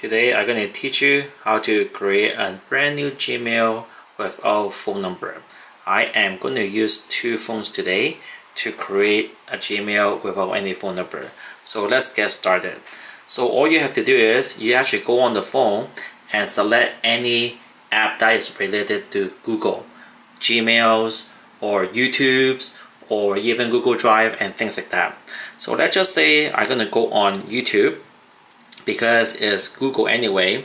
Today I'm going to teach you how to create a brand new Gmail without phone number. I am going to use two phones today to create a Gmail without any phone number. So let's get started. So all you have to do is you actually go on the phone and select any app that is related to Google, Gmails or YouTube's or even Google Drive and things like that. So let's just say I'm going to go on YouTube because it's Google anyway.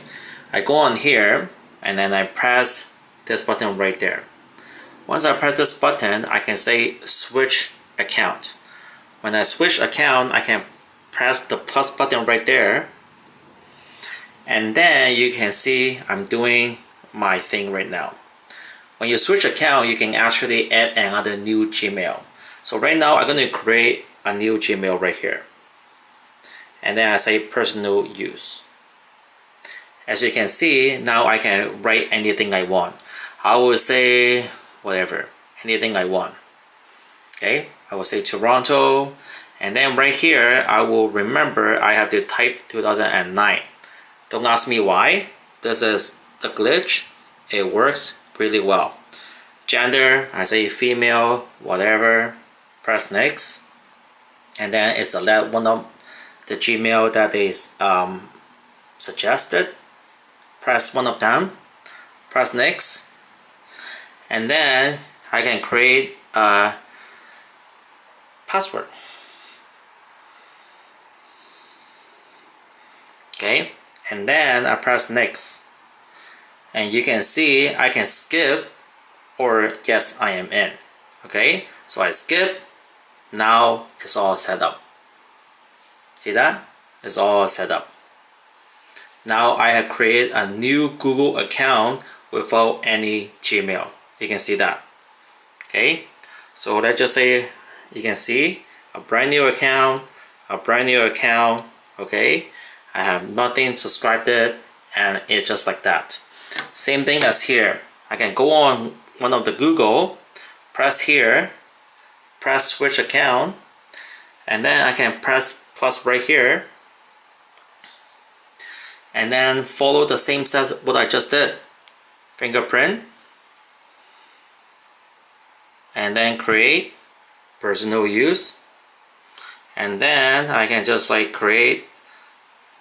I go on here and then I press this button right there. Once I press this button, I can say switch account. When I switch account, I can press the plus button right there, and then you can see I'm doing my thing right now. When you switch account, you can actually add another new Gmail. So right now I'm going to create a new Gmail right here, and then I say personal use. As you can see, now I can write anything I want. I will say whatever, anything I want. Okay, I will say Toronto, and then right here I will remember I have to type 2009. Don't ask me why. This is the glitch. It works really well. Gender, I say female, whatever. Press next, and then it's select one of the Gmail that is suggested. Press one of them. Press next, and then I can create a password. Okay, and then I press next, and you can see I can skip or yes, I am in. Okay, so I skip. Now it's all set up. See that? It's all set up. Now I have created a new Google account without any Gmail. You can see that. Okay, so let's just say you can see a brand new account, okay? I have nothing subscribed it, and it's just like that. Same thing as here. I can go on one of the Google, press here, press switch account, and then I can press plus right here, and then follow the same steps what I just did. Fingerprint, and then create personal use, and then I can just like create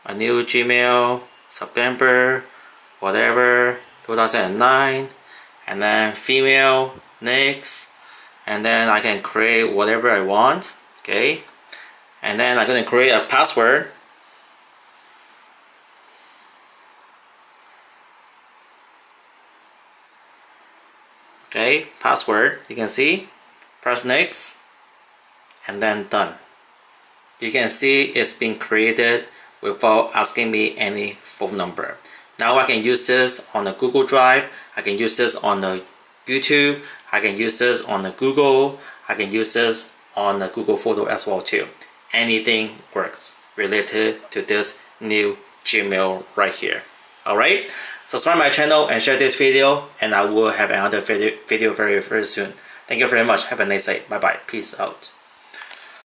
a new Gmail, September, whatever, 2009, and then female, next, and then I can create whatever I want. Okay, and then I'm going to create a password. Okay, password, you can see, press next, and then done. You can see it's been created without asking me any phone number. Now I can use this on the Google Drive, I can use this on the YouTube, I can use this on the Google, I can use this on the Google Photo as well too. Anything works related to this new Gmail right here. Alright, subscribe my channel and share this video, and I will have another video very soon. Thank you very much. Have a nice day. Bye bye. Peace out.